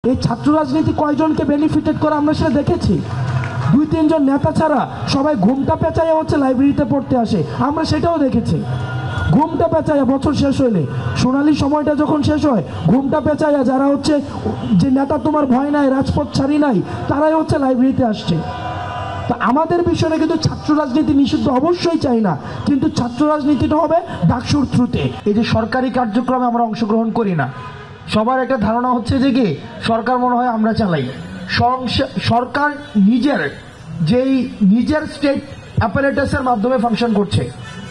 এই ছাত্র রাজনীতি কয়জনকে বেনিফিটেড করে আমরা সেটা দেখেছি। দুই তিনজন নেতা ছাড়া সবাই ঘুমটা পেঁচাইয়া হচ্ছে লাইব্রেরিতে পড়তে আসে, আমরা সেটাও দেখেছি। ঘুমটা পেঁচাইয়া বছর শেষ হইলে, সোনালী সময়টা যখন শেষ হয়, ঘুমটা পেঁচাইয়া যারা হচ্ছে যে নেতা তোমার ভয় নাই, রাজপথ ছাড়ি নাই, তারাই হচ্ছে লাইব্রেরিতে আসছে। তো আমাদের বিষয়ে কিন্তু ছাত্র রাজনীতি নিষিদ্ধ অবশ্যই চাই না, কিন্তু ছাত্র রাজনীতিটা হবে ডাকসুর থ্রুতে। এই যে সরকারি কার্যক্রমে আমরা অংশগ্রহণ করি না, সবার একটা ধারণা হচ্ছে যে কি সরকার মনে হয় আমরা চালাই। সরকার নিজের স্টেট অ্যাপারেটাসের মাধ্যমে ফাংশন করছে।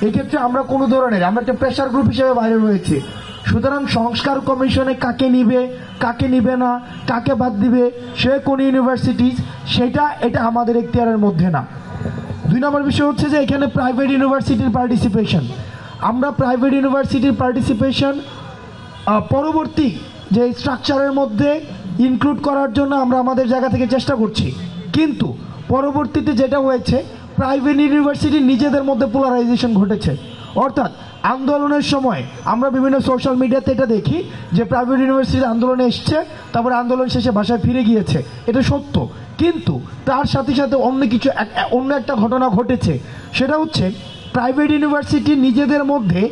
এক্ষেত্রে আমরা কোনো ধরনের আমরা একটা প্রেশার গ্রুপ হিসেবে বাইরে রয়েছি। সুতরাং সংস্কার কমিশনে কাকে নিবে, কাকে নিবে না, কাকে বাদ দিবে, সে কোন ইউনিভার্সিটি, এটা আমাদের এখতিয়ারের মধ্যে না। দুই নম্বর বিষয় হচ্ছে যে এখানে প্রাইভেট ইউনিভার্সিটির পার্টিসিপেশন। আমরা প্রাইভেট ইউনিভার্সিটির পার্টিসিপেশন পরবর্তী যে স্ট্রাকচারের মধ্যে ইনক্লুড করার জন্য আমরা আমাদের জায়গা থেকে চেষ্টা করছি, কিন্তু পরবর্তীতে যেটা হয়েছে প্রাইভেট ইউনিভার্সিটি নিজেদের মধ্যে পোলারাইজেশন ঘটেছে। অর্থাৎ আন্দোলনের সময় আমরা বিভিন্ন সোশ্যাল মিডিয়াতে এটা দেখি যে প্রাইভেট ইউনিভার্সিটি আন্দোলনে এসছে, তারপরে আন্দোলন শেষে বাসায় ফিরে গিয়েছে, এটা সত্য। কিন্তু তার সাথে সাথে অন্য একটা ঘটনা ঘটেছে, সেটা হচ্ছে প্রাইভেট ইউনিভার্সিটি নিজেদের মধ্যে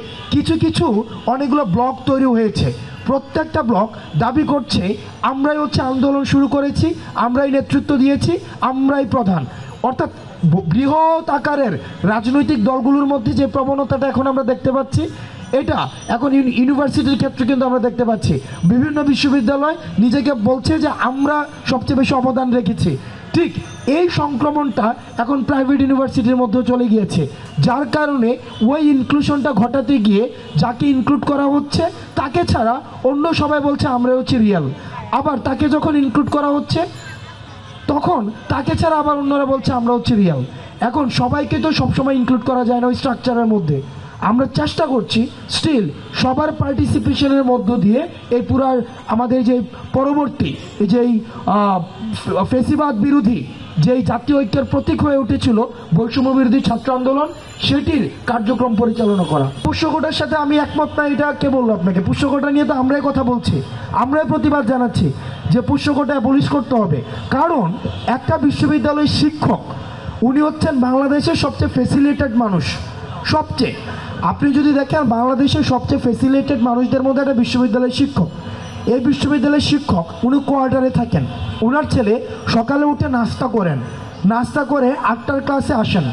কিছু অনেকগুলো ব্লক তৈরি হয়েছে। প্রত্যেকটা ব্লক দাবি করছে আমরাই হচ্ছে আন্দোলন শুরু করেছি, আমরাই নেতৃত্ব দিয়েছি, আমরাই প্রধান। অর্থাৎ বৃহৎ আকারের রাজনৈতিক দলগুলোর মধ্যে যে প্রবণতাটা এখন আমরা দেখতে পাচ্ছি, এটা এখন ইউনিভার্সিটির ক্ষেত্রে কিন্তু আমরা দেখতে পাচ্ছি। বিভিন্ন বিশ্ববিদ্যালয় নিজেকে বলছে যে আমরা সবচেয়ে বেশি অবদান রেখেছি। ঠিক এই সংক্রমণটা এখন প্রাইভেট ইউনিভার্সিটির মধ্যেও চলে গিয়েছে, যার কারণে ওই ইনক্লুশনটা ঘটাতে গিয়ে যাকে ইনক্লুড করা হচ্ছে তাকে ছাড়া অন্য সবাই বলছে আমরা হচ্ছে রিয়েল। আবার তাকে যখন ইনক্লুড করা হচ্ছে তখন তাকে ছাড়া আবার অন্যরা বলছে আমরা হচ্ছে রিয়েল। এখন সবাইকে তো সবসময় ইনক্লুড করা যায় না ওই স্ট্রাকচারের মধ্যে। আমরা চেষ্টা করছি স্টিল সবার পার্টিসিপেশনের মধ্য দিয়ে এই পুরা আমাদের যে পরবর্তী যেই ফেসিবাদ বিরোধী যেই জাতীয় ঐক্যের প্রতীক হয়ে উঠেছিল বৈষম্য বিরোধী ছাত্র আন্দোলন, সেটির কার্যক্রম পরিচালনা করা। পুষ্যকোটার সাথে আমি একমত না, এটা কে বললো আপনাকে? পুষ্যকোটা নিয়ে তো আমরাই কথা বলছি, আমরাই প্রতিবাদ জানাচ্ছি যে পুষ্যকোটায় পুলিশ করতে হবে। কারণ একটা বিশ্ববিদ্যালয়ের শিক্ষক উনি হচ্ছেন বাংলাদেশের সবচেয়ে ফেসিলিটেড মানুষ। সবচেয়ে আপনি যদি দেখেন বাংলাদেশের সবচেয়ে ফেসিলিটেড মানুষদের মধ্যে একটা বিশ্ববিদ্যালয়ের শিক্ষক। এই বিশ্ববিদ্যালয়ের শিক্ষক উনি কোয়ার্টারে থাকেন, ওনার ছেলে সকালে উঠে নাস্তা করেন, নাস্তা করে 8টার ক্লাসে আসেন,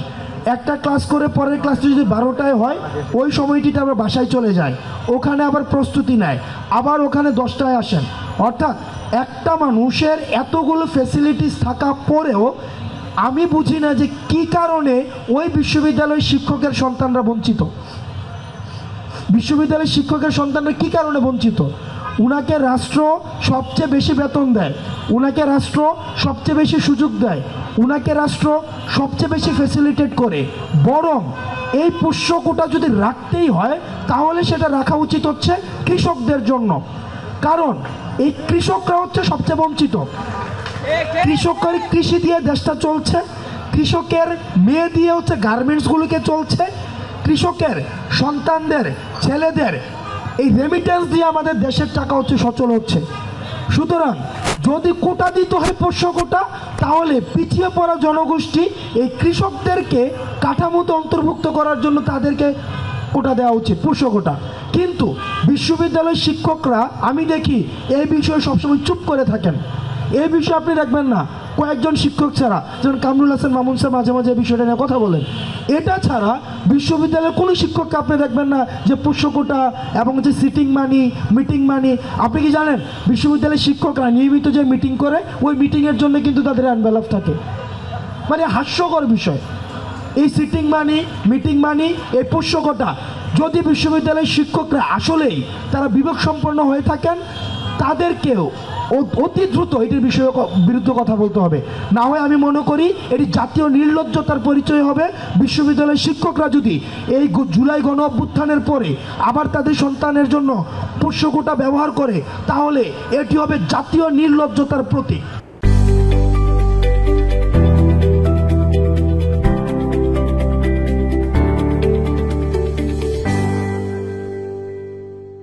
একটা ক্লাস করে পরের ক্লাসটি যদি 12টায় হয় ওই সময়টিতে আবার বাসায় চলে যায়, ওখানে আবার প্রস্তুতি নেয়, আবার ওখানে 10টায় আসেন। অর্থাৎ একটা মানুষের এতগুলো ফ্যাসিলিটিস থাকা পরেও আমি বুঝি না যে কি কারণে ওই বিশ্ববিদ্যালয়ের শিক্ষকের সন্তানরা বঞ্চিত। বিশ্ববিদ্যালয়ের শিক্ষকের সন্তানরা কি কারণে বঞ্চিত? উনাকে রাষ্ট্র সবচেয়ে বেশি বেতন দেয়, উনাকে রাষ্ট্র সবচেয়ে বেশি সুযোগ দেয়, উনাকে রাষ্ট্র সবচেয়ে বেশি ফ্যাসিলিটেট করে। বরং এই পুষ্যকোটা যদি রাখতেই হয় তাহলে সেটা রাখা উচিত হচ্ছে কৃষকদের জন্য। কারণ এই কৃষকরা হচ্ছে সবচেয়ে বঞ্চিত। কৃষকের কৃষি দিয়ে দেশটা চলছে, কৃষকের মেয়ে দিয়ে হচ্ছে গার্মেন্টসগুলোকে চলছে, কৃষকের সন্তানদের ছেলেদের এই রেমিটেন্স দিয়ে আমাদের দেশের টাকা হচ্ছে সচল হচ্ছে। সুতরাং যদি কোটা দিতে হয় পোষ্য কোটা, তাহলে পিছিয়ে পড়া জনগোষ্ঠী এই কৃষকদেরকে কাঠামোতে অন্তর্ভুক্ত করার জন্য তাদেরকে কোটা দেওয়া উচিত, পোষ্য কোটা। কিন্তু বিশ্ববিদ্যালয়ের শিক্ষকরা আমি দেখি এই বিষয়ে সবসময় চুপ করে থাকেন। এই বিষয়ে আপনি দেখবেন না কয়েকজন শিক্ষক ছাড়া, যেমন কামরুল হাসান মামুন স্যার মাঝে মাঝে এই বিষয়টা নিয়ে কথা বলেন, এটা ছাড়া বিশ্ববিদ্যালয়ের কোনো শিক্ষককে আপনি দেখবেন না যে পুষ্যকোটা এবং যে সিটিং মানি, মিটিং মানি। আপনি কি জানেন বিশ্ববিদ্যালয়ের শিক্ষকরা নিয়মিত যে মিটিং করে ওই মিটিংয়ের জন্য কিন্তু তাদের এনভেলপ থাকে? মানে হাস্যকর বিষয়। এই সিটিং মানি, মিটিং মানি, এই পুষ্যকোটা, যদি বিশ্ববিদ্যালয়ের শিক্ষকরা আসলেই তারা বিবেক সম্পন্ন হয়ে থাকেন তাদেরকেও অতি দ্রুত এটির বিষয়ে বিরুদ্ধে কথা বলতে হবে। না হয় আমি মনে করি এটি জাতীয় নির্লজ্জতার পরিচয় হবে। বিশ্ববিদ্যালয়ের শিক্ষকরা যদি এই জুলাই গণ অভ্যুত্থানের পরে আবার তাদের সন্তানের জন্য পোষ্যকোটা ব্যবহার করে তাহলে এটি হবে জাতীয় নির্লজ্জতার প্রতীক।